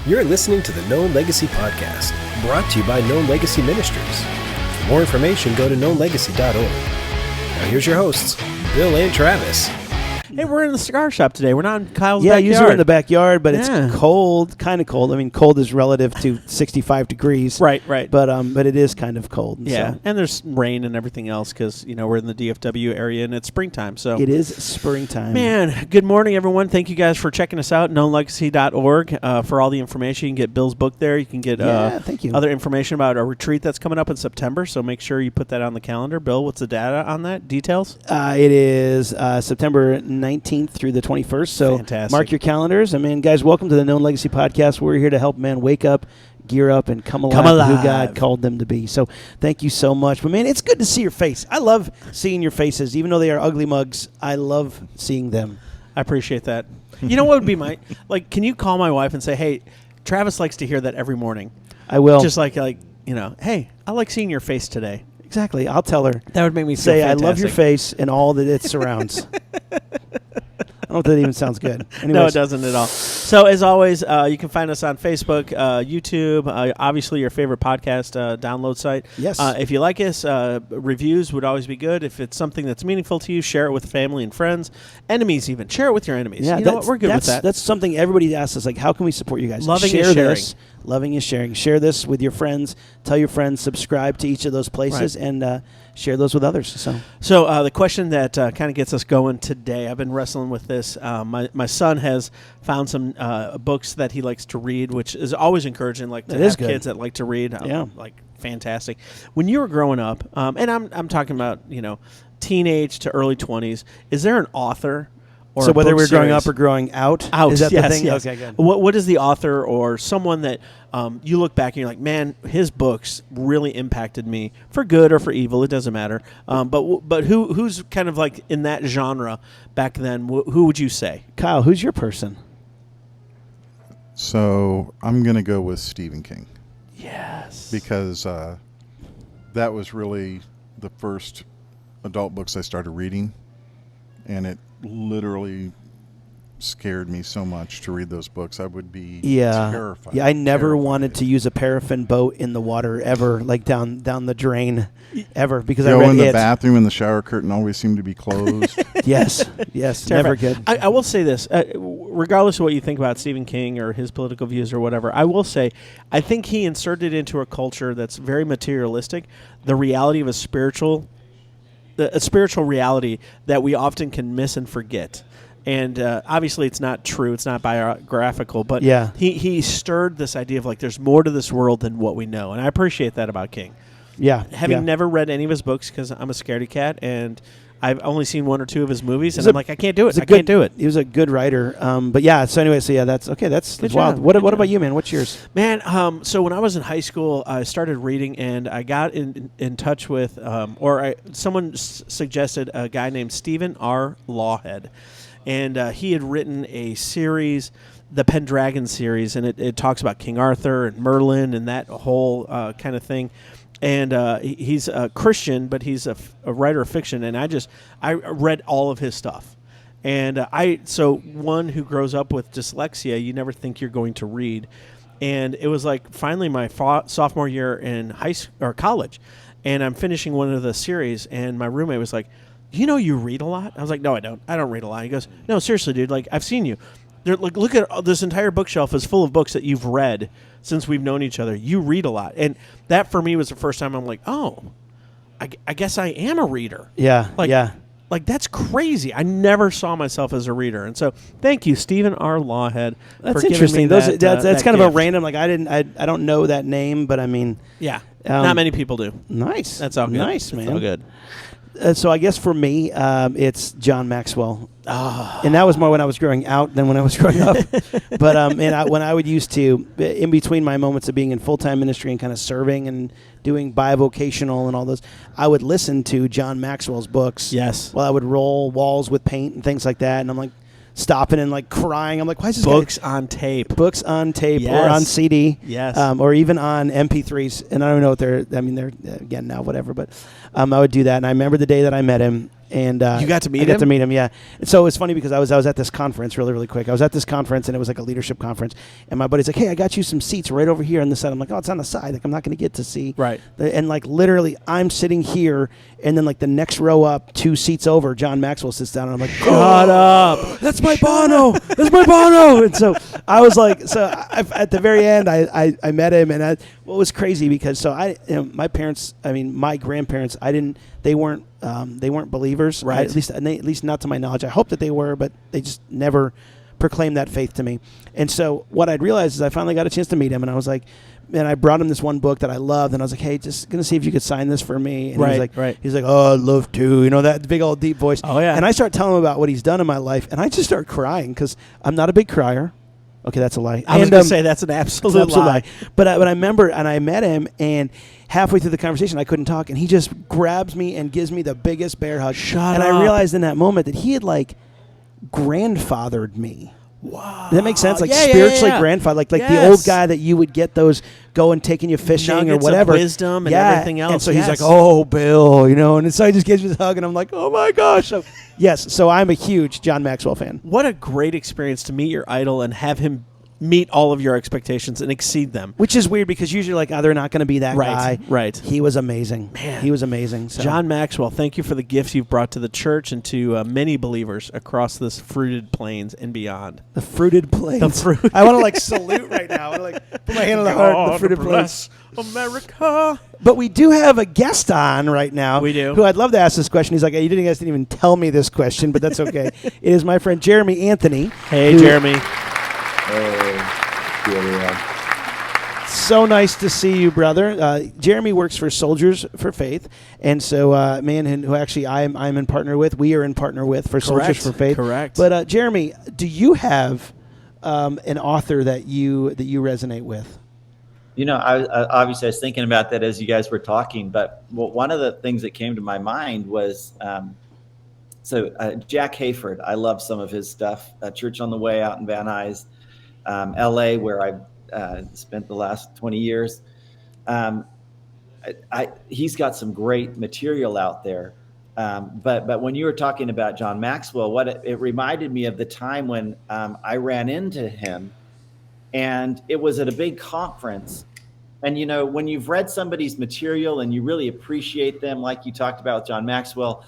You're listening to the Known Legacy Podcast, brought to you by Known Legacy Ministries. For more information, go to knownlegacy.org. Now here's your hosts, Bill and Travis. Hey, we're in the cigar shop today. We're not in Kyle's backyard. Yeah, usually we're in the backyard, but it's cold, kind of cold. I mean, cold is relative to 65 degrees. Right. But it is kind of cold. Yeah, so. and there's rain and everything else because, we're in the DFW area and it's springtime. So it is springtime. Man, good morning, everyone. Thank you guys for checking us out, knownlegacy.org, for all the information. You can get Bill's book there. You can get thank you. Other information about a retreat that's coming up in September, so make sure you put that on the calendar. Bill, what's the data on that? Details? It is September 19th through the 21st, so Fantastic. Mark your calendars. I mean, guys, welcome to the Known Legacy Podcast. We're here to help men wake up, gear up, and come alive who God called them to be. So thank you so much. But, man, it's good to see your face. I love seeing your faces. Even though they are ugly mugs, I love seeing them. I appreciate that. You know what would be can you call my wife and say, hey, Travis likes to hear that every morning. I will. Just hey, I like seeing your face today. Exactly. I'll tell her. That would make me say, fantastic. I love your face and all that it surrounds. I don't know if that even sounds good. Anyways. No, it doesn't at all. So, as always, you can find us on Facebook, YouTube, obviously your favorite podcast download site. Yes. If you like us, reviews would always be good. If it's something that's meaningful to you, share it with family and friends. Enemies even. Share it with your enemies. Yeah, you know what? We're good with that. That's something everybody asks us, how can we support you guys? Loving Share is sharing. this. Loving is sharing. Share this with your friends. Tell your friends. Subscribe to each of those places and share those with others. So the question that kind of gets us going today, I've been wrestling with this. My son has found some books that he likes to read, which is always encouraging. To have kids that like to read. Fantastic. When you were growing up, and I'm talking about teenage to early 20s, is there an author? So whether we're growing up or growing out, is that the thing? Yes. Okay, good. What is the author or someone that you look back and you're like, man, his books really impacted me for good or for evil? It doesn't matter. But who's kind of like in that genre back then? Who would you say? Kyle, who's your person? So I'm going to go with Stephen King. Yes. Because that was really the first adult books I started reading, and it literally scared me so much to read those books. I would be terrified. Yeah, I never wanted to use a paraffin boat in the water ever, down the drain ever, because I read in the bathroom and the shower curtain always seemed to be closed. Yes, never good. I will say this, regardless of what you think about Stephen King or his political views or whatever, I will say I think he inserted into a culture that's very materialistic the reality of a spiritual reality that we often can miss and forget. And obviously it's not true. It's not biographical. But he stirred this idea of there's more to this world than what we know. And I appreciate that about King. Yeah. Having never read any of his books because I'm a scaredy cat and I've only seen one or two of his movies, and I'm like, I can't do it. I can't do it. He was a good writer. That's okay. That's wild. What about you, man? What's yours? Man, so when I was in high school, I started reading, and I got in touch with, someone suggested a guy named Stephen R. Lawhead, and he had written a series, the Pendragon series, and it talks about King Arthur and Merlin and that whole kind of thing. And he's a Christian, but he's a writer of fiction, and I read all of his stuff. And so one who grows up with dyslexia, you never think you're going to read. And it was finally my sophomore year in high school or college, and I'm finishing one of the series, and my roommate was like, you read a lot? I was like, no, I don't. I don't read a lot. He goes, no, seriously, dude, I've seen you. Look at this entire bookshelf is full of books that you've read since we've known each other. You read a lot. And that for me was the first time I'm like, oh, I guess I am a reader. Yeah. That's crazy. I never saw myself as a reader. And so thank you, Stephen R. Lawhead. That's for interesting. Giving me that's kind gift. of a random, I don't know that name, but I mean. Yeah. Not many people do. Nice. That's all good. Nice, man. That's all good. So I guess for me, it's John Maxwell. And that was more when I was growing out than when I was growing up. But when I would used to, in between my moments of being in full-time ministry and kind of serving and doing bivocational and all those, I would listen to John Maxwell's books. Yes. While I would roll walls with paint and things like that. And I'm like stopping and crying. I'm like, why is this Books on tape. Books on tape yes. or on CD. Yes. Or even on MP3s. And I don't know what they're again now, whatever. But I would do that. And I remember the day that I met him. And you got to meet I him? got to meet him, yeah. And so it's funny because I was at this conference really quick. I was at this conference, and it was like a leadership conference. And my buddy's like, "Hey, I got you some seats right over here on the side." I'm like, "Oh, it's on the side. Like, I'm not going to get to see." Right. And like literally, I'm sitting here, and then like the next row up, 2 seats over, John Maxwell sits down, and I'm like, "Shut up! That's my Bono. That's my Bono." And so I was like, at the very end, I met him, and what was crazy because my parents, my grandparents, they weren't believers, right? At least not to my knowledge. I hope that they were, but they just never proclaimed that faith to me. And so what I'd realized is I finally got a chance to meet him, and I was like, man, I brought him this one book that I loved, and I was like, hey, just gonna see if you could sign this for me. And he's like, oh, I'd love to, that big old deep voice. Oh yeah. And I start telling him about what he's done in my life, and I just start crying because I'm not a big crier. Okay, that's a lie. I was going to say that's an absolute lie. But I remember, and I met him, and halfway through the conversation, I couldn't talk, and he just grabs me and gives me the biggest bear hug. And I realized in that moment that he had like grandfathered me. Wow. Does that make sense? Like spiritually grandfather, like the old guy that you would get those going taking you fishing nuggets or whatever. Of wisdom and everything else. And so he's like, oh, Bill, and so he just gives me this hug, and I'm like, oh my gosh. So yes, so I'm a huge John Maxwell fan. What a great experience to meet your idol and have him meet all of your expectations and exceed them. Which is weird because usually like, they're not going to be that guy. Right. He was amazing. Man. He was amazing. So. John Maxwell, thank you for the gifts you've brought to the church and to many believers across this fruited plains and beyond. The fruited plains. The fruit. I want to salute right now. I want to put my hand on the heart. The fruited plains. America. But we do have a guest on right now. We do. Who I'd love to ask this question. He's like, you guys didn't even tell me this question, but that's okay. It is my friend Jeremy Anthony. Hey, Jeremy. So nice to see you, brother. Jeremy works for Soldiers for Faith, and so who actually I'm in partner with. We are in partner with for Soldiers for Faith. Correct. But Jeremy, do you have an author that you resonate with? I obviously I was thinking about that as you guys were talking, but one of the things that came to my mind was Jack Hayford. I love some of his stuff. Church on the Way out in Van Nuys. LA, where I've spent the last 20 years. He's got some great material out there. But when you were talking about John Maxwell, it reminded me of the time when I ran into him, and it was at a big conference. And, when you've read somebody's material and you really appreciate them, like you talked about with John Maxwell,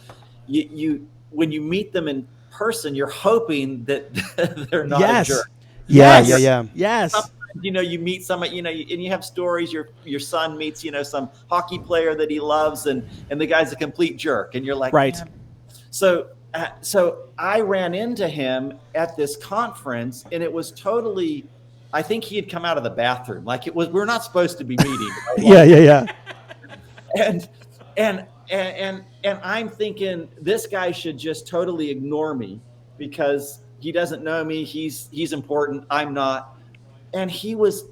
when you meet them in person, you're hoping that they're not a jerk. Yeah. Yes. Sometimes, you meet somebody, and you have stories. Your son meets, some hockey player that he loves, and the guy's a complete jerk, and you're like, right. Man. So I ran into him at this conference, and it was totally. I think he had come out of the bathroom, like it was. We're not supposed to be meeting. Yeah. And I'm thinking this guy should just totally ignore me because he doesn't know me. He's important. I'm not. And he was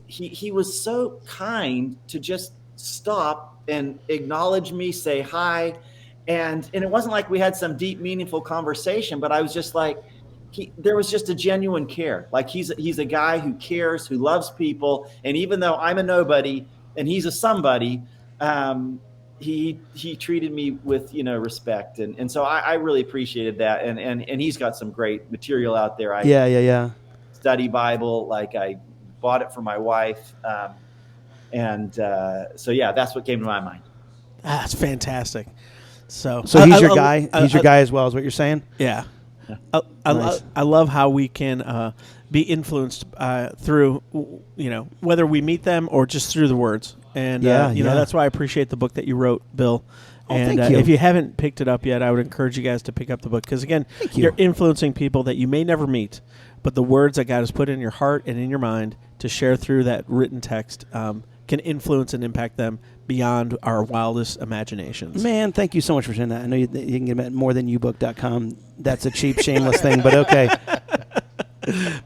so kind to just stop and acknowledge me, say hi. And it wasn't like we had some deep, meaningful conversation, but I was just like, there was just a genuine care. Like he's a guy who cares, who loves people. And even though I'm a nobody and he's a somebody, he treated me with, respect. And so I really appreciated that. And he's got some great material out there. Yeah. Study Bible. Like I bought it for my wife. So yeah, that's what came to my mind. That's fantastic. So he's your guy. He's your guy as well, is what you're saying? Yeah. Nice. I love how we can be influenced through, whether we meet them or just through the words. And, that's why I appreciate the book that you wrote, Bill. And thank you. If you haven't picked it up yet, I would encourage you guys to pick up the book. Because, again, you're influencing people that you may never meet, but the words that God has put in your heart and in your mind to share through that written text can influence and impact them beyond our wildest imaginations. Man, thank you so much for saying that. I know you can get them at morethanyobook.com. That's a cheap, shameless thing, but okay.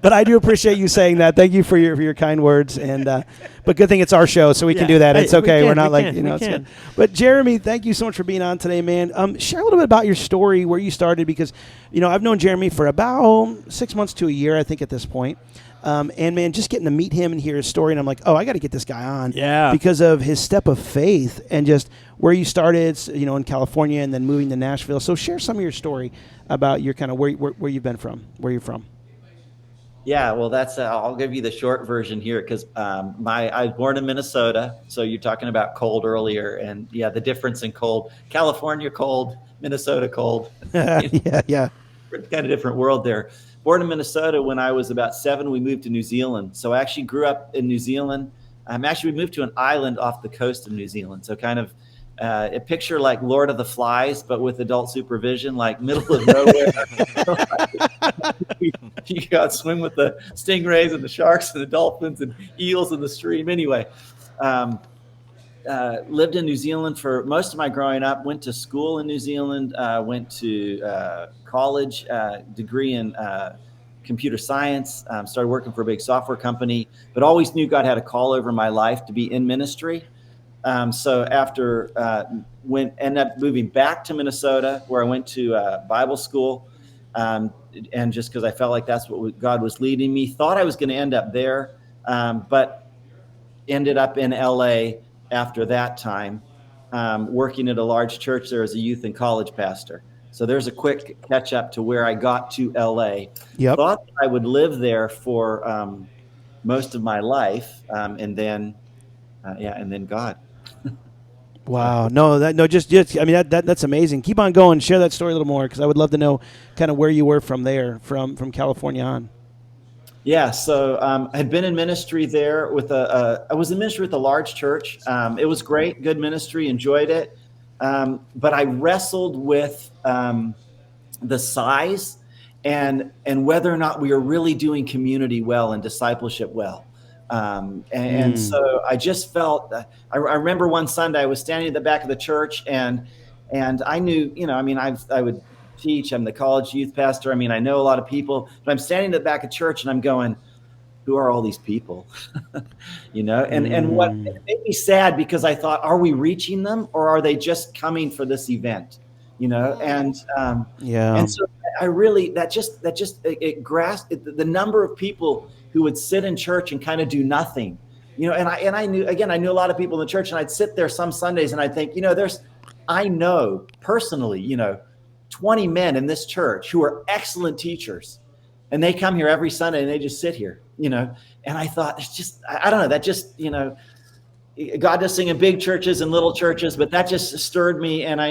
But I do appreciate you saying that. Thank you for your kind words. And but good thing it's our show, so we can do that. It's okay. We're not it's good. But Jeremy, thank you so much for being on today, man. Share a little bit about your story, where you started, because I've known Jeremy for about 6 months to a year, I think, at this point. And man, just getting to meet him and hear his story, and I'm like, oh, I got to get this guy on, because of his step of faith and just where you started, in California, and then moving to Nashville. So share some of your story about your kind of where you've been from, where you're from. Yeah, well, that's I'll give you the short version here, because I was born in Minnesota. So you're talking about cold earlier, and yeah, the difference in cold: California cold, Minnesota cold. Yeah. Kind of different world there. Born in Minnesota. When I was about 7, we moved to New Zealand. So I actually grew up in New Zealand. Actually, we moved to an island off the coast of New Zealand. So kind of a picture like Lord of the Flies, but with adult supervision, like middle of nowhere. You got to swim with the stingrays and the sharks and the dolphins and eels in the stream. Anyway, lived in New Zealand for most of my growing up, went to school in New Zealand, went to college, degree in computer science, started working for a big software company, but always knew God had a call over my life to be in ministry. So after ended up moving back to Minnesota, where I went to Bible school, and just because I felt like that's what God was leading me, thought I was going to end up there, but ended up in LA after that time, working at a large church there as a youth and college pastor. So there's a quick catch up to where I got to LA. Yep. Thought I would live there for most of my life, and then God. Wow. Just I mean, that's amazing. Keep on going. Share that story a little more, because I would love to know kind of where you were from there, from California on. Yeah, so I had been in ministry there I was in ministry with a large church. It was great, good ministry, enjoyed it. But I wrestled with the size and whether or not we are really doing community well and discipleship well. And so I just felt, I remember one Sunday I was standing at the back of the church, and I knew, I would teach. I'm the college youth pastor. I mean, I know a lot of people, but I'm standing at the back of church and I'm going, who are all these people? And what it made me sad, because I thought, are we reaching them, or are they just coming for this event? And so I really, it grasped the number of people who would sit in church and kind of do nothing, and I knew a lot of people in the church, and I'd sit there some Sundays and I'd think, I know personally, 20 men in this church who are excellent teachers, and they come here every Sunday and they just sit here, and I thought, it's just, I don't know, that just, God does sing in big churches and little churches, but that just stirred me. And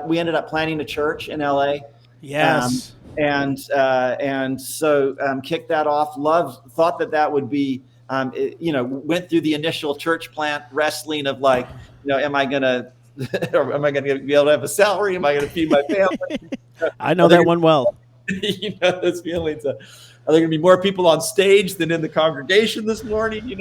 we ended up planning a church in LA. Yes. And so kicked that off. Thought that would be, went through the initial church plant wrestling of like, am I going to be able to have a salary? Am I going to feed my family? I know that one well. Those feelings. Are there going to be more people on stage than in the congregation this morning?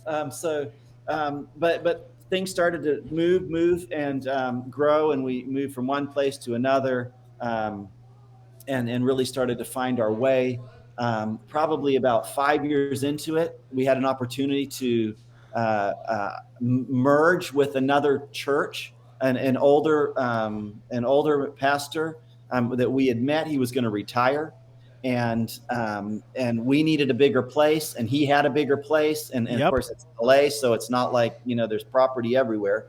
But things started to move and grow, and we moved from one place to another, and really started to find our way. Probably about 5 years into it, we had an opportunity to merge with another church, an older pastor that we had met. He was going to retire. And we needed a bigger place, and he had a bigger place. And of course it's LA, so it's not like, there's property everywhere.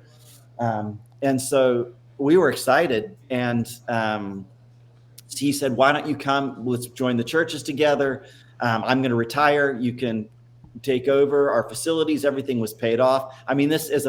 And so we were excited. And he said, why don't you come? Let's join the churches together. I'm going to retire. You can take over our facilities. Everything was paid off. I mean, this is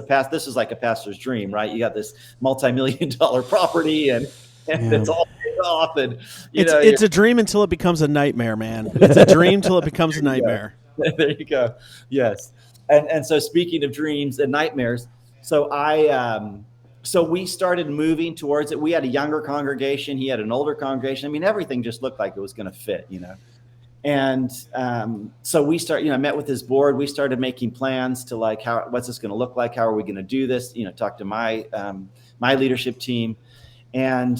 like a pastor's dream, right? You got this multi-million-dollar property, and it's all paid off, and it's a dream until it becomes a nightmare, man. It's a dream till it becomes a nightmare. There you go. Yes. And so speaking of dreams and nightmares, so we started moving towards it. We had a younger congregation. He had an older congregation. I mean, everything just looked like it was going to fit, And so we I met with his board. We started making plans to like, what's this going to look like? How are we going to do this? Talk to my leadership team. And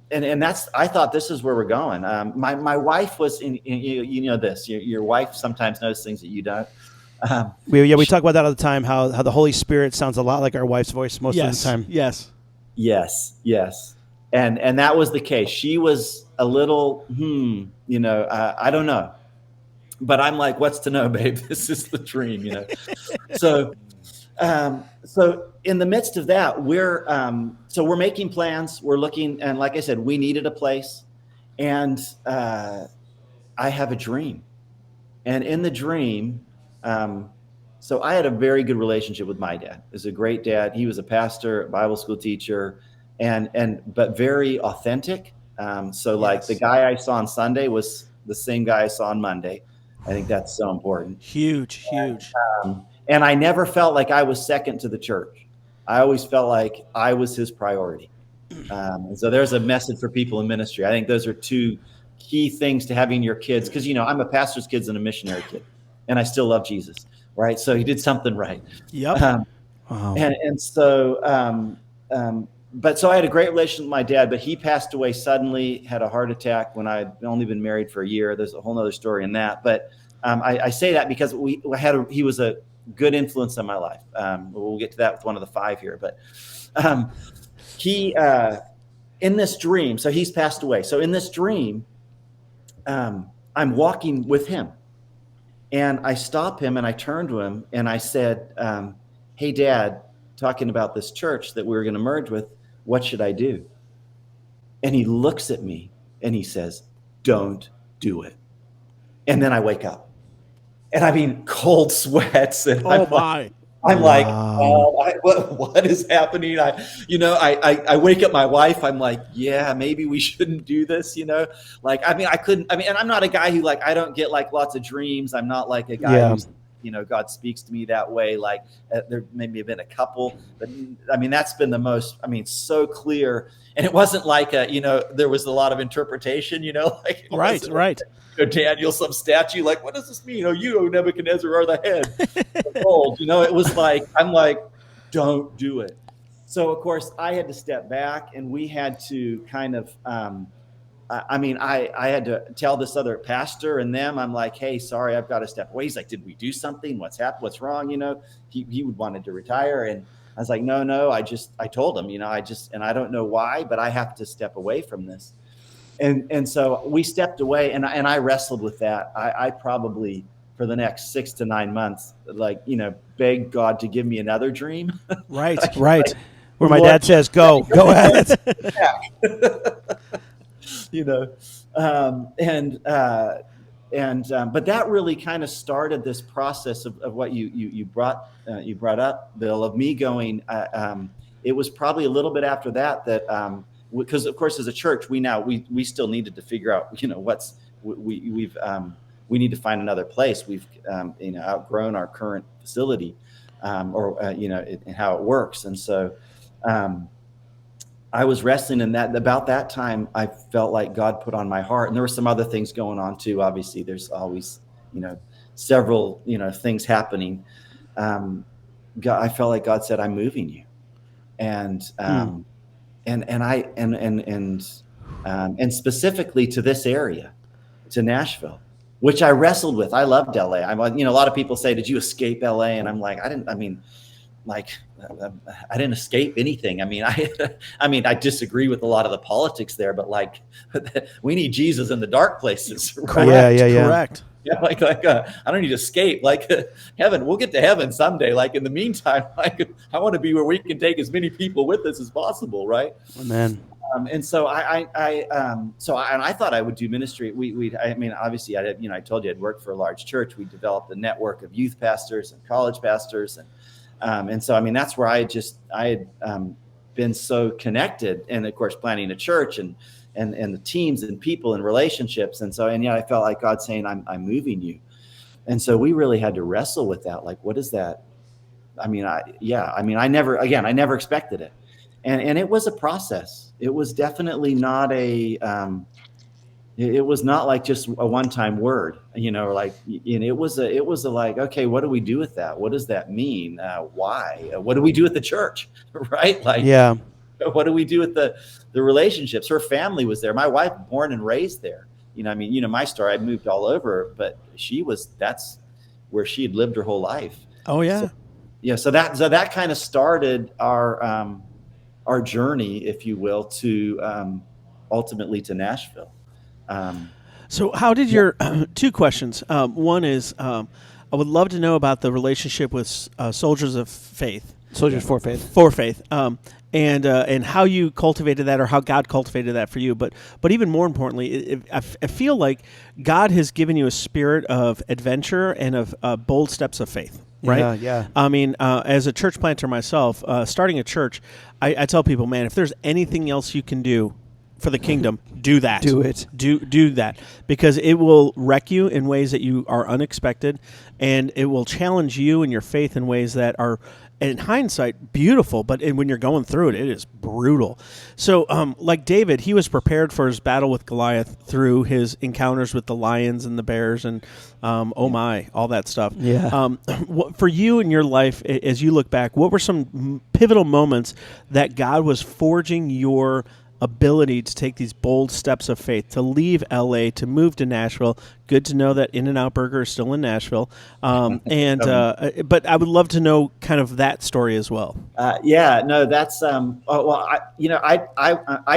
that's, I thought this is where we're going. My wife was in, this, your wife sometimes knows things that you don't. We talk about that all the time, how the Holy Spirit sounds a lot like our wife's voice most of the time. Yes. And that was the case. She was a little, I don't know. but I'm like, what's to know, babe? This is the dream, So, so in the midst of that, we're making plans. We're looking, and like I said, we needed a place, and I have a dream, and in the dream, so I had a very good relationship with my dad. He was a great dad. He was a pastor, Bible school teacher, but very authentic. So like the guy I saw on Sunday was the same guy I saw on Monday. I think that's so important. Huge. And I never felt like I was second to the church. I always felt like I was his priority. And so there's a message for people in ministry. I think those are two key things to having your kids, because I'm a pastor's kid and a missionary kid, and I still love Jesus, right? So he did something right. Yep. Wow. And so, but so I had a great relationship with my dad, but he passed away suddenly, had a heart attack when I'd only been married for a year. There's a whole nother story in that. But I say that because he was a good influence on my life. We'll get to that with one of the 5 here, but he, in this dream, so he's passed away. So in this dream, I'm walking with him, and I stop him and I turn to him and I said, hey, Dad, talking about this church that we were going to merge with, what should I do? And he looks at me and he says, don't do it. And then I wake up, and I mean, cold sweats. And I'm like, oh, what is happening? I wake up my wife. I'm like, yeah, maybe we shouldn't do this. Like, I mean, and I'm not a guy who I don't get lots of dreams. I'm not like a guy who's, God speaks to me that way. Like there maybe have been a couple, but I mean, that's been the most, so clear. And it wasn't like there was a lot of interpretation, Right. Daniel, some statue, like, what does this mean? Oh, you, O Nebuchadnezzar, are the head of gold. It was like, I'm like, don't do it. So of course I had to step back, and we had to kind of, I had to tell this other pastor and them, I'm like, hey, sorry, I've got to step away. He's like, did we do something? What's happened? What's wrong? He wanted to retire. And I was like, no, I told him, and I don't know why, but I have to step away from this. And so we stepped away, and I wrestled with that. I probably for the next 6 to 9 months, begged God to give me another dream. Right. Where my dad says, go ahead. But that really kind of started this process of what you brought up, Bill, of me going. It was probably a little bit after that because of course as a church we still needed to figure out we need to find another place. We've outgrown our current facility and how it works. And so I was wrestling in that. About that time, I felt like God put on my heart, and there were some other things going on too. Obviously, there's always several things happening. I felt like God said, "I'm moving you," and specifically to this area, to Nashville, which I wrestled with. I loved LA. A lot of people say, "Did you escape LA?" And I'm like, I didn't. I didn't escape anything. I disagree with a lot of the politics there, but we need Jesus in the dark places. Right? Yeah. Correct. Yeah, I don't need to escape. Heaven, we'll get to heaven someday. In the meantime, I want to be where we can take as many people with us as possible, right? Amen. And so I thought I would do ministry. Obviously, I told you I'd worked for a large church. We developed a network of youth pastors and college pastors, and so that's where I had been so connected, and of course planning a church and the teams and people and relationships, and I felt like God saying, I'm moving you. And so we really had to wrestle with that. What is that? I never expected it. And it was a process. It was definitely not it was not like just a one-time word, it was okay, what do we do with that? What does that mean? Why? What do we do with the church? Right? What do we do with the relationships? Her family was there. My wife, born and raised there. My story, I moved all over, but that's where she had lived her whole life. Oh yeah. So that kind of started our journey, if you will, to ultimately to Nashville. So, how did your two questions? One is, I would love to know about the relationship with Soldiers of Faith, Soldiers for Faith. for faith, and how you cultivated that, or how God cultivated that for you. But even more importantly, I feel like God has given you a spirit of adventure and of bold steps of faith. Right? Yeah. I mean, as a church planter myself, starting a church, I tell people, man, if there's anything else you can do for the kingdom, do that. Do it. Do that, because it will wreck you in ways that you are unexpected, and it will challenge you and your faith in ways that are, in hindsight, beautiful, but when you're going through it, it is brutal. So, like David, he was prepared for his battle with Goliath through his encounters with the lions and the bears and, all that stuff. Yeah. For you in your life, as you look back, what were some pivotal moments that God was forging your ability to take these bold steps of faith, to leave LA, to move to Nashville? Good to know that In-N-Out Burger is still in Nashville. But I would love to know kind of that story as well. That's I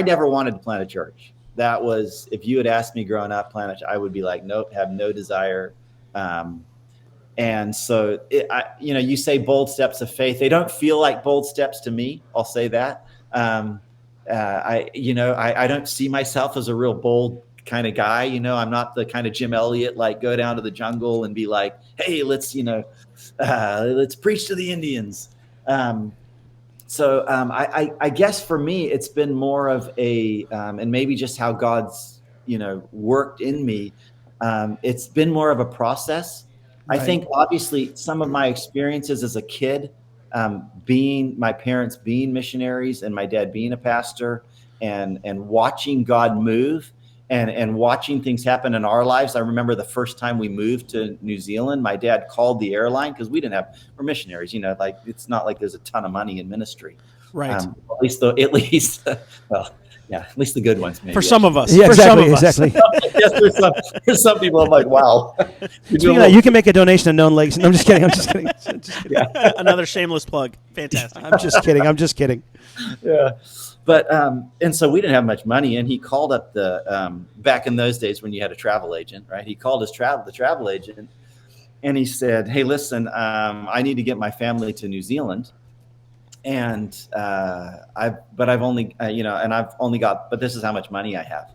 never wanted to plant a church. That was, if you had asked me growing up, I would be like, nope, have no desire. And so you say bold steps of faith. They don't feel like bold steps to me. I'll say that. I don't see myself as a real bold kind of guy. I'm not the kind of Jim Elliot, like go down to the jungle and be like, hey, let's preach to the Indians. I guess for me, it's been more of a, and maybe just how God's, worked in me. It's been more of a process. Right. I think obviously some of my experiences as a kid, being my parents being missionaries and my dad being a pastor, and watching God move and watching things happen in our lives. I remember the first time we moved to New Zealand, my dad called the airline, because we're missionaries, like it's not like there's a ton of money in ministry. Right. At least the good ones, maybe. For some of us. Yeah, for exactly. Some of us. Yes, there's some people I'm like, wow. Speaking of that, you can make a donation to Known Legacy. No, I'm just kidding. Yeah. Another shameless plug. Fantastic. I'm just kidding. Yeah. But, and so we didn't have much money, and he called up back in those days when you had a travel agent, right? He called the travel agent, and he said, hey, listen, I need to get my family to New Zealand. And I've only got, but this is how much money I have.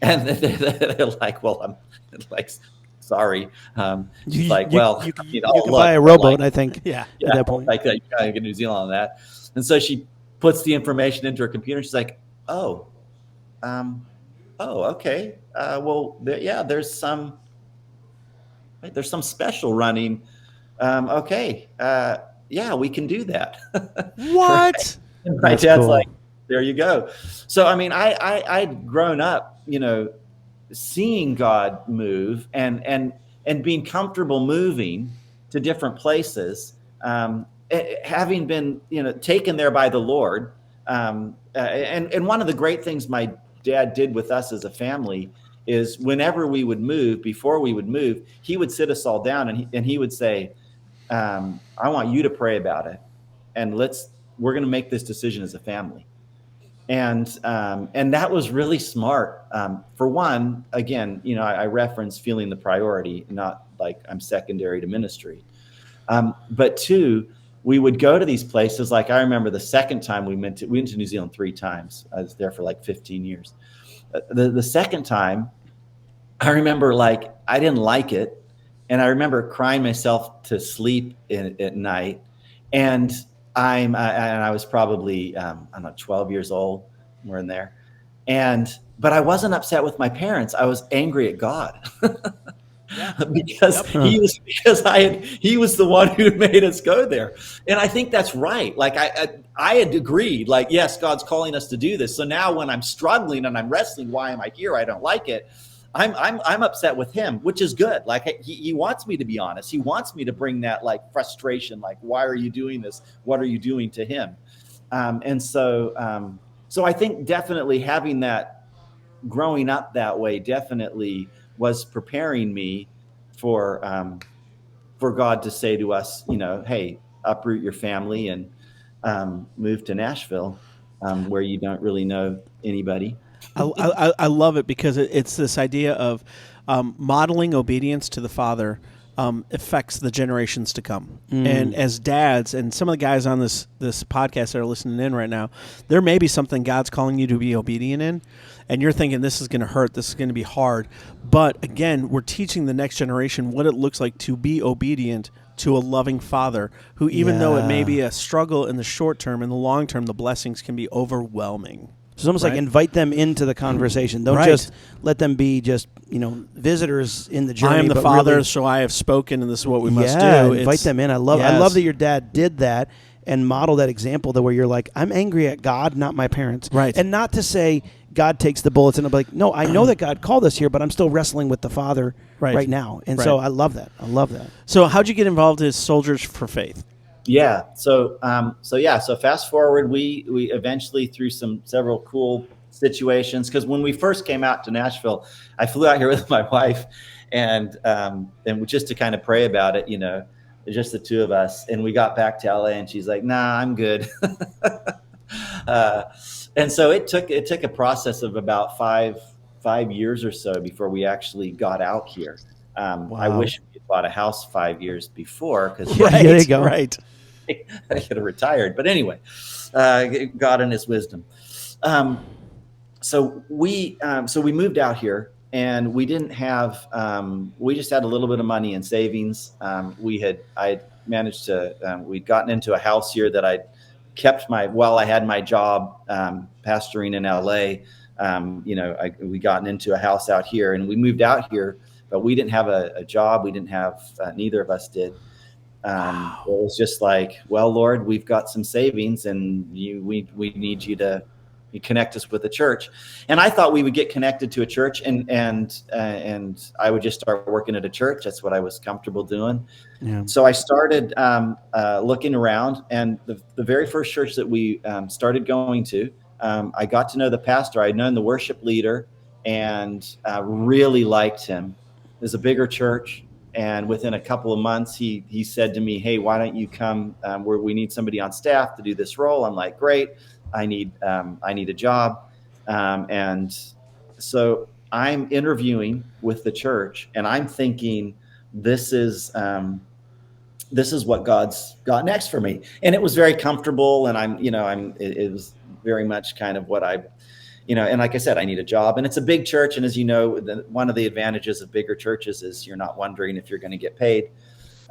And they're like, well, I'm like, sorry. You can buy a rowboat, I think. Yeah. At that point. Like, you gotta get New Zealand on that. And so she puts the information into her computer. She's like, okay. There's some special running. Okay. Yeah, we can do that. What? Right? My dad's cool. Like, there you go. So, I mean, I'd grown up, seeing God move and being comfortable moving to different places, having been, taken there by the Lord. And one of the great things my dad did with us as a family is whenever we would move, before we would move, he would sit us all down and he would say, I want you to pray about it, and we're going to make this decision as a family. And that was really smart. For one, again, I reference feeling the priority, not like I'm secondary to ministry. But two, we would go to these places. Like I remember the second time we went to New Zealand 3 times. I was there for like 15 years. The second time, I remember like I didn't like it. And I remember crying myself to sleep at night, and I was probably 12 years old, somewhere in there, but I wasn't upset with my parents. I was angry at God. Yeah. because he was the one who made us go there, and I think that's right. Like I had agreed, like, yes, God's calling us to do this. So now when I'm struggling and I'm wrestling, why am I here? I don't like it. I'm upset with him, which is good. Like he wants me to be honest. He wants me to bring that like frustration, like, why are you doing this? What are you doing to him? So I think definitely having that, growing up that way, definitely was preparing me for God to say to us, hey, uproot your family and move to Nashville, where you don't really know anybody. I love it because it's this idea of modeling obedience to the Father affects the generations to come. And as dads, and some of the guys on this podcast that are listening in right now, there may be something God's calling you to be obedient in, and you're thinking this is going to hurt, this is going to be hard. But again, we're teaching the next generation what it looks like to be obedient to a loving Father who, even though it may be a struggle in the short term, in the long term, the blessings can be overwhelming. It's almost like invite them into the conversation. Don't just let them be just, visitors in the journey. I am the Father, so I have spoken, and this is what we must do. Invite them in. I love that your dad did that and model that example where you're like, I'm angry at God, not my parents. Right. And not to say God takes the bullets and I'm like, no, I know that God called us here, but I'm still wrestling with the Father right now. And so I love that. So how'd you get involved as Soldiers for Faith? Yeah. So fast forward, we eventually through several cool situations, because when we first came out to Nashville, I flew out here with my wife and just to kind of pray about it, just the two of us. And we got back to LA and she's like, nah, I'm good. And so it took a process of about five years or so before we actually got out here. I wish we had bought a house 5 years before, because there you go. Right. I could have retired. But anyway, God in his wisdom. So we moved out here, and we didn't have, we just had a little bit of money in savings. I managed to, we'd gotten into a house here that I kept while I had my job pastoring in LA. We gotten into a house out here, and we moved out here, but we didn't have a job. We didn't have, neither of us did. It was just like, well, Lord, we've got some savings, and we need you to connect us with a church. And I thought we would get connected to a church, and I would just start working at a church. That's what I was comfortable doing. Yeah. So I started looking around, and the very first church that we started going to, I got to know the pastor. I'd known the worship leader, and really liked him. It was a bigger church. And within a couple of months, he said to me, hey, why don't you come where we need somebody on staff to do this role? I'm like, great. I need a job. And so I'm interviewing with the church, and I'm thinking this is what God's got next for me. And it was very comfortable. And it was very much kind of what and like I said, I need a job, and it's a big church. And as you know, one of the advantages of bigger churches is you're not wondering if you're going to get paid.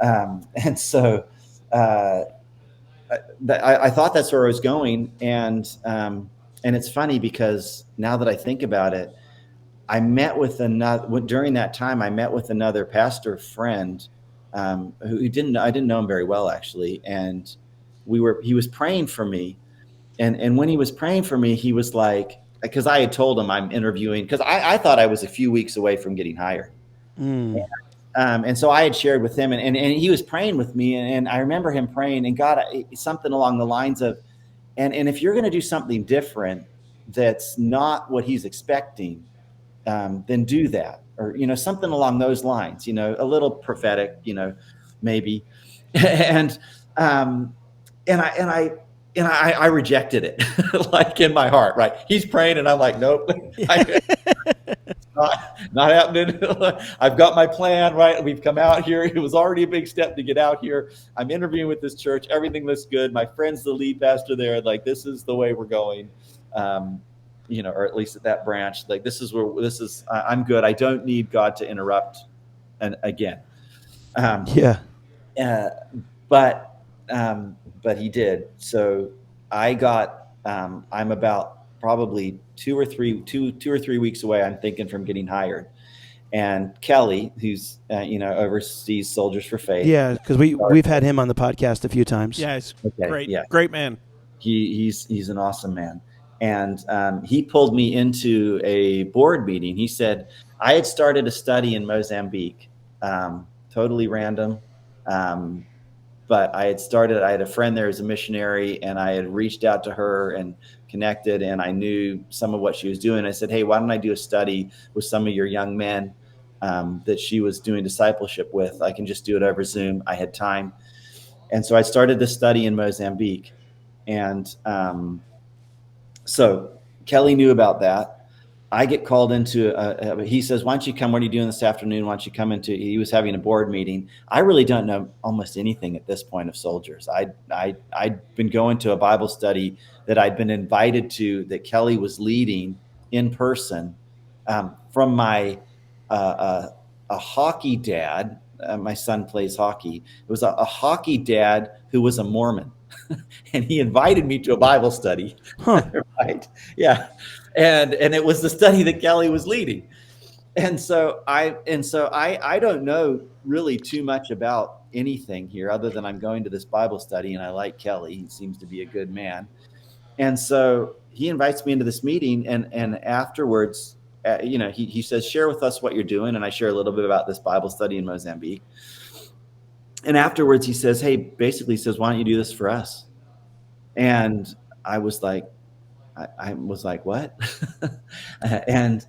And so I thought that's where I was going. And it's funny because now that I think about it, during that time, I met with another pastor friend who I didn't know him very well, actually. And he was praying for me. And when he was praying for me, he was like, because I had told him I'm interviewing, because I thought I was a few weeks away from getting hired. And so I had shared with him, and he was praying with me. And I remember him praying, and God, something along the lines of, and if you're going to do something different that's not what he's expecting, then do that. Or, something along those lines, a little prophetic, maybe. And I rejected it, like in my heart, right? He's praying, and I'm like, nope, not happening. I've got my plan, right? We've come out here. It was already a big step to get out here. I'm interviewing with this church. Everything looks good. My friend's the lead pastor there. Like, this is the way we're going, or at least at that branch. Like, I'm good. I don't need God to interrupt again. But he did. So I got, I'm about probably two or three weeks away, I'm thinking, from getting hired. And Kelly, who's, oversees Soldiers for Faith. Yeah, because we've had him on the podcast a few times. Yeah, he's great man. He's an awesome man. And he pulled me into a board meeting. He said, I had started a study in Mozambique, totally random. But I had a friend there as a missionary, and I had reached out to her and connected, and I knew some of what she was doing. I said, hey, why don't I do a study with some of your young men that she was doing discipleship with? I can just do it over Zoom. I had time. And so I started this study in Mozambique. And so Kelly knew about that. I get called into, he says, why don't you come? What are you doing this afternoon? Why don't you come into, he was having a board meeting. I really don't know almost anything at this point of soldiers. I'd been going to a Bible study that I'd been invited to that Kelly was leading in person, from my, a hockey dad. My son plays hockey. It was a hockey dad who was a Mormon. And he invited me to a Bible study. Huh. Right. Yeah. And it was the study that Kelly was leading. And so I don't know really too much about anything here other than I'm going to this Bible study and I like Kelly. He seems to be a good man. And so he invites me into this meeting, and afterwards, he says, share with us what you're doing. And I share a little bit about this Bible study in Mozambique. And afterwards he says, hey, basically says, why don't you do this for us? And I was like, what? and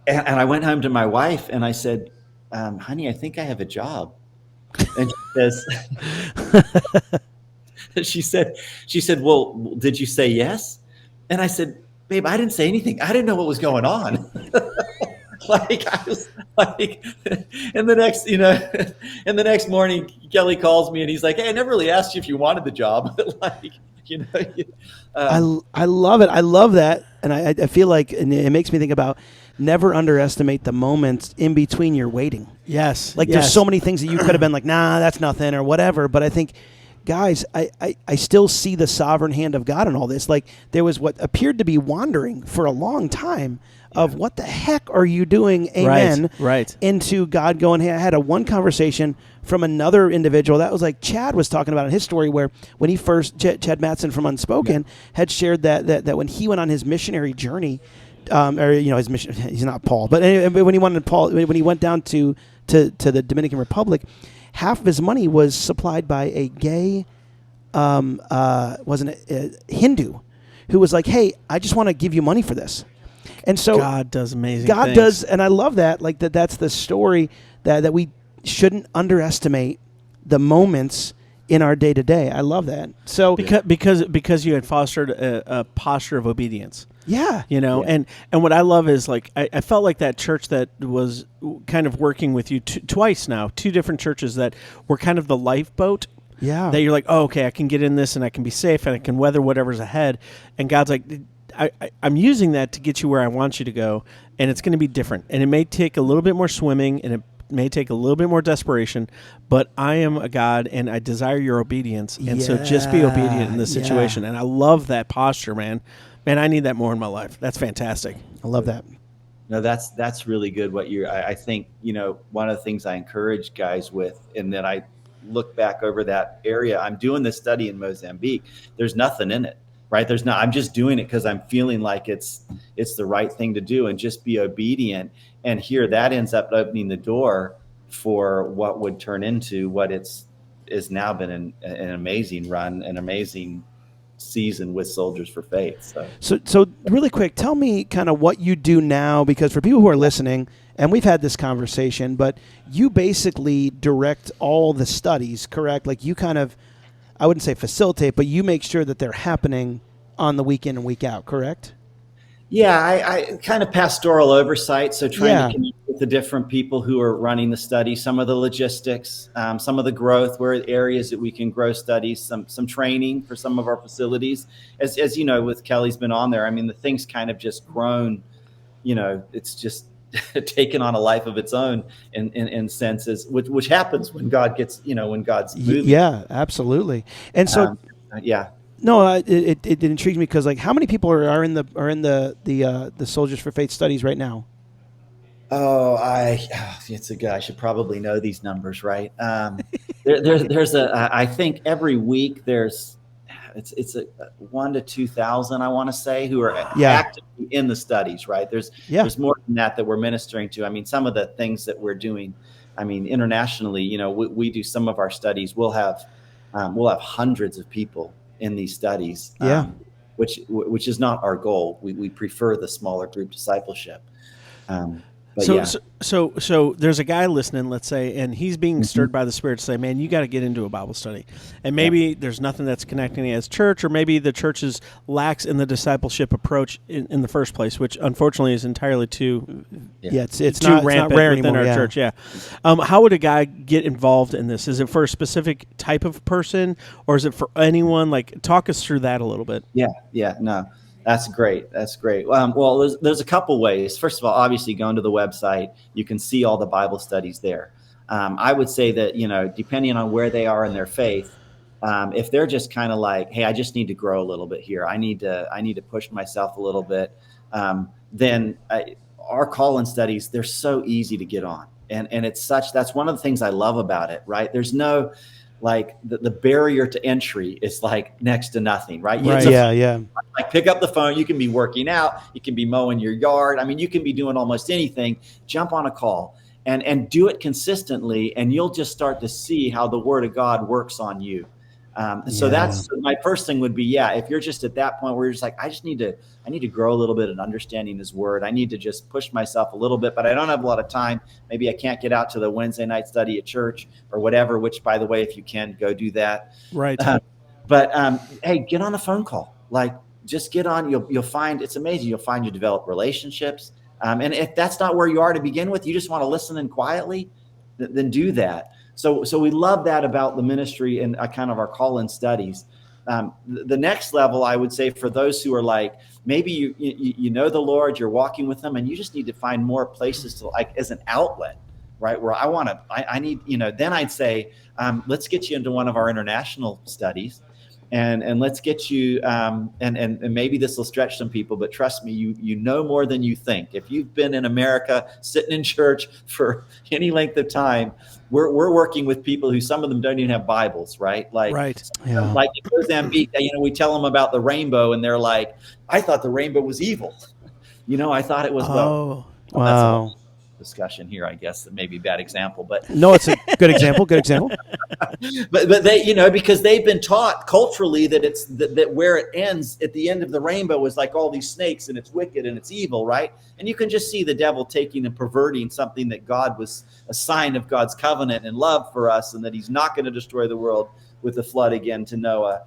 I went home to my wife and I said, honey, I think I have a job. And she says, she said, well, did you say yes? And I said, babe, I didn't say anything. I didn't know what was going on. Like I was like, and the next morning, Kelly calls me and he's like, hey, I never really asked you if you wanted the job. Like, I love it. I love that. And I feel like, and it makes me think about, never underestimate the moments in between your waiting. Yes. Like there's so many things that you could have been like, nah, that's nothing or whatever. But I think, guys, I still see the sovereign hand of God in all this. Like there was what appeared to be wandering for a long time of what the heck are you doing? Amen. Right. Into God going, hey, I had one conversation from another individual that was like Chad was talking about in his story, where when he first, Chad Matson from Unspoken had shared that when he went on his missionary journey, his mission, he's not Paul, but anyway, when he went down to the Dominican Republic, half of his money was supplied by a gay, Hindu, who was like, hey, I just want to give you money for this. And so God does amazing God things. does, and I love that. Like that's the story that we shouldn't underestimate the moments in our day to day. I love that. So because you had fostered a posture of obedience. Yeah. And what I love is like I felt like that church that was kind of working with you twice now, two different churches that were kind of the lifeboat. Yeah. That you're like, oh, okay, I can get in this and I can be safe and I can weather whatever's ahead. And God's like, I'm using that to get you where I want you to go, and it's going to be different. And it may take a little bit more swimming, and it may take a little bit more desperation, but I am a God, and I desire your obedience. And so just be obedient in this situation. And I love that posture, man. Man, I need that more in my life. That's fantastic. I love that. No, that's really good. I think, one of the things I encourage guys with, and then I look back over that area, I'm doing this study in Mozambique. There's nothing in it. Right. I'm just doing it because I'm feeling like it's the right thing to do, and just be obedient. And here that ends up opening the door for what would turn into what is now been an amazing run, an amazing season with Soldiers for Faith. So really quick, tell me kind of what you do now, because for people who are listening, and we've had this conversation, but you basically direct all the studies, correct? Like you kind of, I wouldn't say facilitate, but you make sure that they're happening on the week in and week out, correct? Yeah, I kind of pastoral oversight. So trying to connect with the different people who are running the study, some of the logistics, some of the growth, where areas that we can grow studies, some training for some of our facilities. As you know, with Kelly's been on there, I mean, the thing's kind of just grown, it's just taken on a life of its own in senses, which happens when God gets, when God's moving. Yeah, absolutely. And so, no, it intrigues me because like, how many people are in the Soldiers for Faith studies right now? It's a good. I should probably know these numbers, right? There's I think every week it's a 1,000 to 2,000, I want to say, who are actively in the studies, right? There's more than that we're ministering to. I mean, some of the things that we're doing, I mean, internationally, we do some of our studies. We'll have hundreds of people in these studies, which is not our goal. We prefer the smaller group discipleship. But So, yeah. so there's a guy listening, let's say, and he's being stirred by the Spirit to say, man, you got to get into a Bible study. And maybe there's nothing that's connecting as church, or maybe the church is lax in the discipleship approach in the first place, which unfortunately is entirely too it's too not rampant rare within anymore. our church. Yeah. How would a guy get involved in this? Is it for a specific type of person, or is it for anyone? Like, talk us through that a little bit. Yeah, no, that's great. That's great. Well, there's a couple ways. First of all, obviously, going to the website, you can see all the Bible studies there. I would say that, depending on where they are in their faith, if they're just kind of like, hey, I just need to grow a little bit here, I need to push myself a little bit, then our call-in studies, they're so easy to get on, and that's one of the things I love about it. Right? There's no like the barrier to entry is like next to nothing, right? Yeah. Like pick up the phone. You can be working out. You can be mowing your yard. I mean, you can be doing almost anything. Jump on a call and do it consistently, and you'll just start to see how the Word of God works on you. So that's my first thing would be, if you're just at that point where you're just like, I need to grow a little bit in understanding His Word. I need to just push myself a little bit, but I don't have a lot of time. Maybe I can't get out to the Wednesday night study at church or whatever, which, by the way, if you can, go do that. Right. But hey, get on a phone call. Like, just get on. You'll find it's amazing. You'll find you develop relationships. And if that's not where you are to begin with, you just want to listen in quietly, then do that. So we love that about the ministry and kind of our call-in studies. The next level, I would say, for those who are like, maybe you know the Lord, you're walking with Him, and you just need to find more places to, like, as an outlet, right? Where I need, then I'd say, let's get you into one of our international studies. And let's get you, and maybe this will stretch some people, but trust me, you know more than you think. If you've been in America sitting in church for any length of time, we're working with people who, some of them don't even have Bibles, right? Like, Right. Like in Mozambique, we tell them about the rainbow, and they're like, I thought the rainbow was evil. I thought it was. Oh, wow. Discussion here, I guess that may be a bad example, but No, it's a good example. Good example. but they, because they've been taught culturally that it's that where it ends at the end of the rainbow is like all these snakes, and it's wicked and it's evil, right? And you can just see the devil taking and perverting something that God was a sign of God's covenant and love for us, and that He's not going to destroy the world with the flood again to Noah.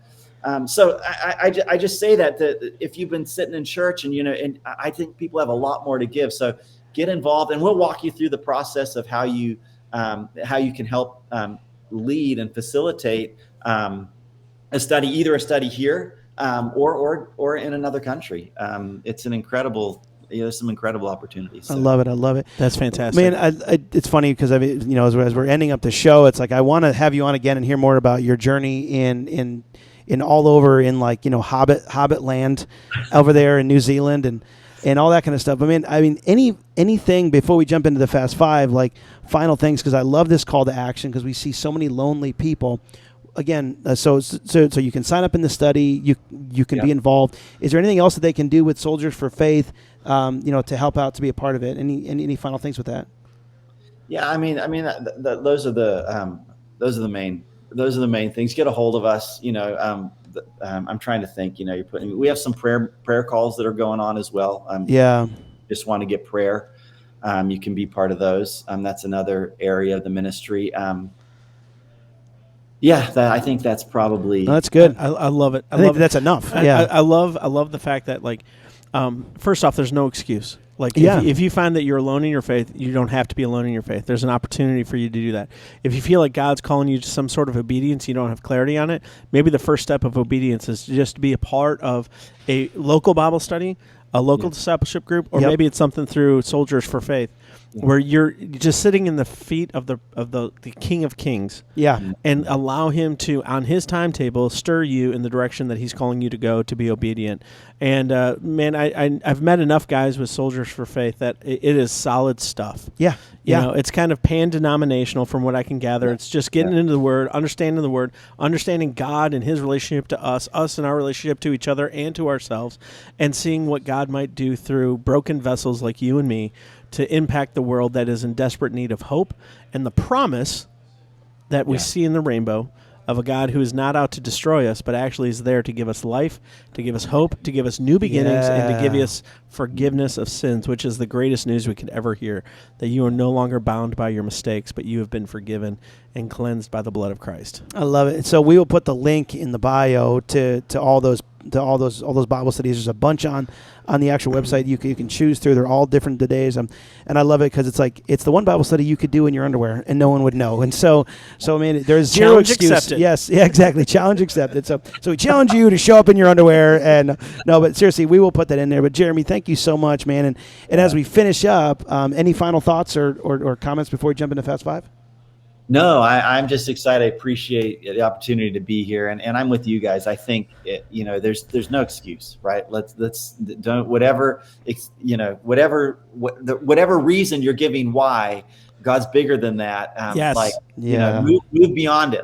So I just say that if you've been sitting in church and and I think people have a lot more to give. So get involved, and we'll walk you through the process of how you can help lead and facilitate a study, either a study here or in another country. It's an incredible. There's some incredible opportunities. So. I love it. That's fantastic. Man, it's funny because as we're ending up the show, it's like I want to have you on again and hear more about your journey in all over in Hobbit land over there in New Zealand and all that kind of stuff. I mean, anything before we jump into the Fast Five, like final things, because I love this call to action because we see so many lonely people. Again, so you can sign up in the study. You can be involved. Is there anything else that they can do with Soldiers for Faith, to help out, to be a part of it? Any final things with that? Yeah, those are the main things. Get a hold of us. I'm trying to think. We have some prayer calls that are going on as well. Just want to get prayer. You can be part of those. That's another area of the ministry. I think that's probably. No, that's good. I love it. I think that's enough. I love the fact that, like, first off, there's no excuse. Like, if you find that you're alone in your faith, you don't have to be alone in your faith. There's an opportunity for you to do that. If you feel like God's calling you to some sort of obedience, you don't have clarity on it, maybe the first step of obedience is just to be a part of a local Bible study, a local discipleship group, or maybe it's something through Soldiers for Faith, where you're just sitting in the feet of the King of Kings, and allow Him to, on His timetable, stir you in the direction that He's calling you to go, to be obedient. And man, I've met enough guys with Soldiers for Faith that it is solid stuff. It's kind of pan-denominational from what I can gather. It's just getting into the Word, understanding God and His relationship to us and our relationship to each other and to ourselves, and seeing what God might do through broken vessels like you and me to impact the world that is in desperate need of hope and the promise that we see in the rainbow of a God who is not out to destroy us, but actually is there to give us life, to give us hope, to give us new beginnings, and to give us forgiveness of sins, which is the greatest news we could ever hear, that you are no longer bound by your mistakes, but you have been forgiven and cleansed by the blood of Christ. I love it. So we will put the link in the bio to all those Bible studies. There's a bunch on the actual website you can choose through. They're all different days, and I love it because it's the one Bible study you could do in your underwear and no one would know. And so I mean, there's zero Challenge excuse. accepted. Yes, yeah, exactly. Challenge accepted. So we challenge you to show up in your underwear. And no, but seriously, we will put that in there. But Jeremy, thank you so much, man. And as we finish up, any final thoughts or comments before we jump into Fast Five? No, I'm just excited. I appreciate the opportunity to be here, and I'm with you guys. I think there's no excuse, right? Let's don't whatever reason you're giving why. God's bigger than that. Yes. Move beyond it.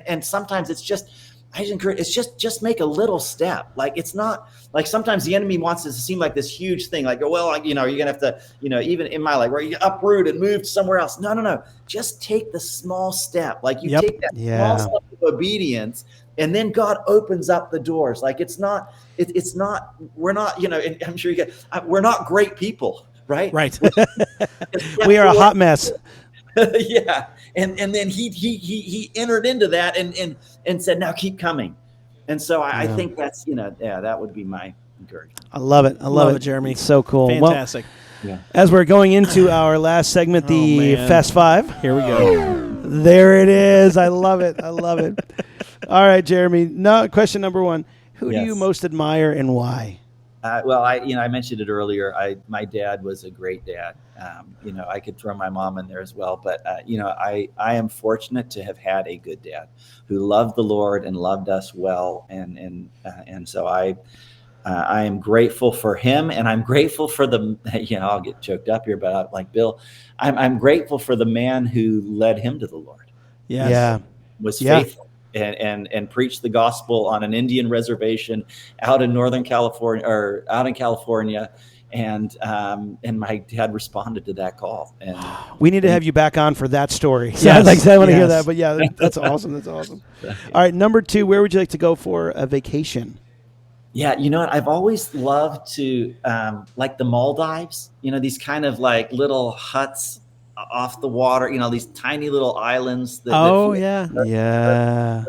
And sometimes it's just. I just encourage. It's just make a little step. Like it's not like sometimes the enemy wants it to seem like this huge thing. Like, well, you're gonna have to, even in my life, where you uproot and move somewhere else. No. Just take the small step. Like you take that small step of obedience, and then God opens up the doors. Like it's not. We're not. And I'm sure you get. We're not great people, right? Right. We are a hot mess. Yeah. And then he entered into that and said, now keep coming. And so I think that's, that would be my encouragement. I love it. I love it, Jeremy. It's so cool. Fantastic. Well, as we're going into our last segment, the Fast Five. Here we go. There it is. I love it. All right, Jeremy. Question number one. Who do you most admire and why? I mentioned it earlier. My dad was a great dad. I could throw my mom in there as well, but I am fortunate to have had a good dad who loved the Lord and loved us well, and so I am grateful for him, and I'm grateful for the. I'll get choked up here, but like Bill, I'm grateful for the man who led him to the Lord. Yes. Yeah, was faithful. And preached the gospel on an Indian reservation out in California, and my dad responded to that call. And we need to have you back on for that story. Yes. I want to hear that. But yeah, that's awesome. That's awesome. All right, number two. Where would you like to go for a vacation? Yeah, you know what? I've always loved to like the Maldives. These kind of like little huts off the water, these tiny little islands. Yeah.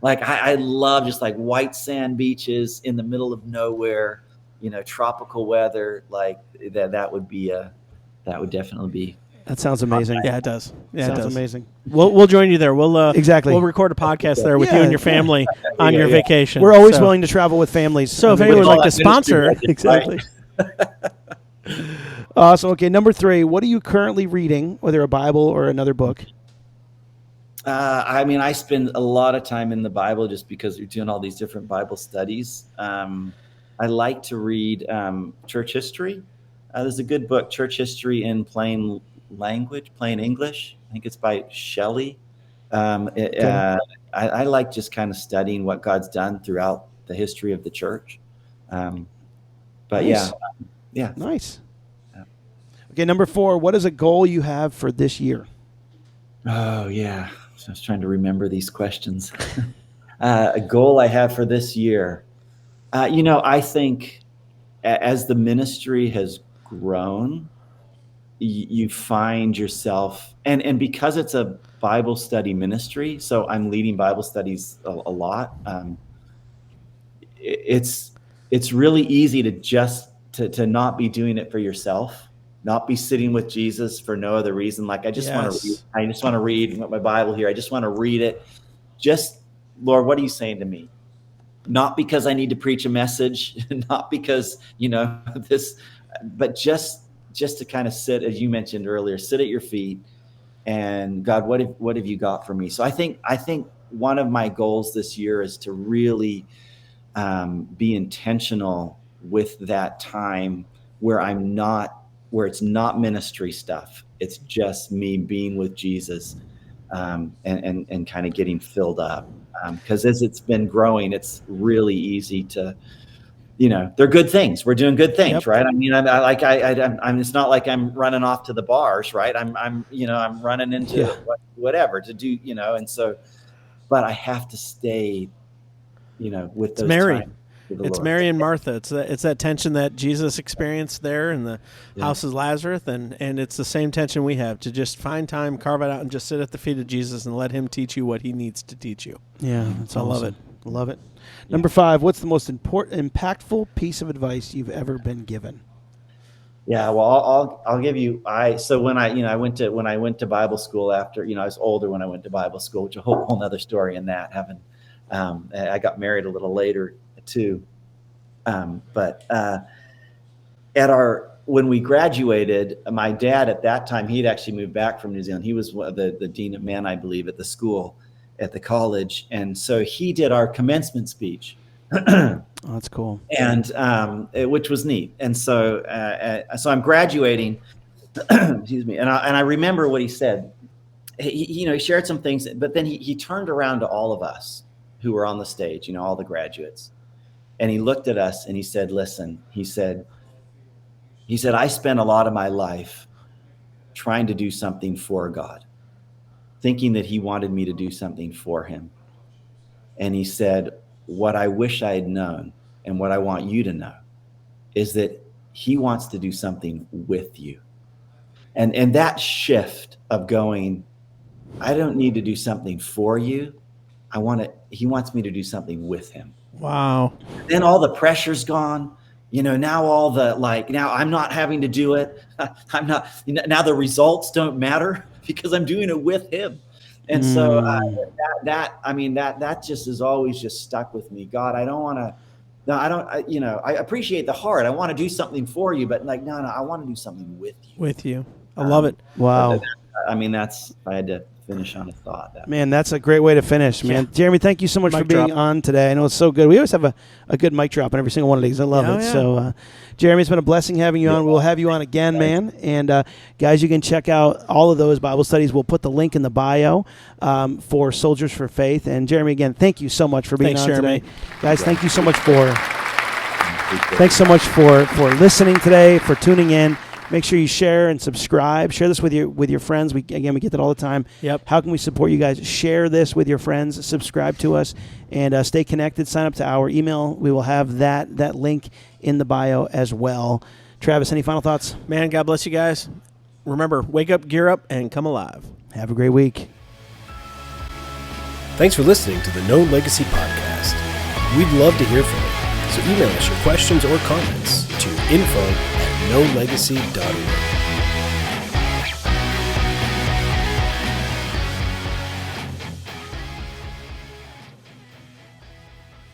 Like I love just like white sand beaches in the middle of nowhere, tropical weather. Like that would definitely be. That sounds amazing. Yeah, it does. Yeah, sounds it does. amazing. We'll join you there. We'll exactly. We'll record a podcast there with you and your family on your vacation. We're always willing to travel with families. So if anyone would like to sponsor, exactly. Awesome. Okay, number three. What are you currently reading, whether a Bible or another book? I spend a lot of time in the Bible just because you're doing all these different Bible studies. I like to read church history. There's a good book, Church History in Plain English. I think it's by Shelley. I like just kind of studying what God's done throughout the history of the church. Nice. Yeah. Nice. Okay, number four, what is a goal you have for this year? Oh, yeah. So I was trying to remember these questions. A goal I have for this year. I think as the ministry has grown, you find yourself, and because it's a Bible study ministry, so I'm leading Bible studies a lot. It's really easy to just to not be doing it for yourself, not be sitting with Jesus for no other reason. Like I just want to read my Bible here. I just want to read it. Just, Lord, what are you saying to me? Not because I need to preach a message, not because, this, but just to kind of sit, as you mentioned earlier, sit at your feet and God, what have you got for me? So I think one of my goals this year is to really be intentional with that time where it's not ministry stuff. It's just me being with Jesus and kind of getting filled up. Because as it's been growing, it's really easy to, they're good things. We're doing good things, right? I mean, I'm. It's not like I'm running off to the bars, right? I'm running into whatever to do, and so but I have to stay, with those Mary. times with the It's Lord. Mary and Martha. It's that tension that Jesus experienced there in the house of Lazarus, and it's the same tension we have to just find time, carve it out, and just sit at the feet of Jesus and let him teach you what he needs to teach you. Yeah, that's awesome. I love it. Love it. Number 5, what's the most impactful piece of advice you've ever been given? Yeah, well, I'll give you. So when I went to Bible school after, I was older when I went to Bible school, which is a whole other story in that. I got married a little later too, but when we graduated, my dad at that time, he'd actually moved back from New Zealand. He was the dean of men, I believe, at the school, at the college, and so he did our commencement speech. Oh, that's cool. And which was neat. And so I'm graduating, excuse me. And I remember what he said. He shared some things, but then he turned around to all of us who were on the stage, all the graduates. And he looked at us and he said, listen, he said, I spent a lot of my life trying to do something for God, thinking that he wanted me to do something for him. And he said, what I wish I had known and what I want you to know is that he wants to do something with you. And that shift of going, I don't need to do something for you. He wants me to do something with him. Wow. Then all the pressure's gone. Now all the now I'm not having to do it. I'm not, now the results don't matter because I'm doing it with him. And so that just is always just stuck with me. God, I appreciate the heart. I want to do something for you, but no, I want to do something with you. With you. I love it. Wow. I had to finish on a thought. Man, that's a great way to finish, man. Yeah. Jeremy, thank you so much for being on today. I know it's so good. We always have a good mic drop on every single one of these. I love it. Yeah. So, Jeremy, it's been a blessing having you on. We'll have you on again, man. And, guys, you can check out all of those Bible studies. We'll put the link in the bio for Soldiers for Faith. And, Jeremy, again, thank you so much for being on Jeremy. Today. Guys, thank you so much for listening today, for tuning in. Make sure you share and subscribe. Share this with your friends. We get that all the time. Yep. How can we support you guys? Share this with your friends. Subscribe to us, and stay connected. Sign up to our email. We will have that link in the bio as well. Travis, any final thoughts? Man, God bless you guys. Remember, wake up, gear up, and come alive. Have a great week. Thanks for listening to the Known Legacy Podcast. We'd love to hear from you. So email us your questions or comments to info@knownlegacy.org.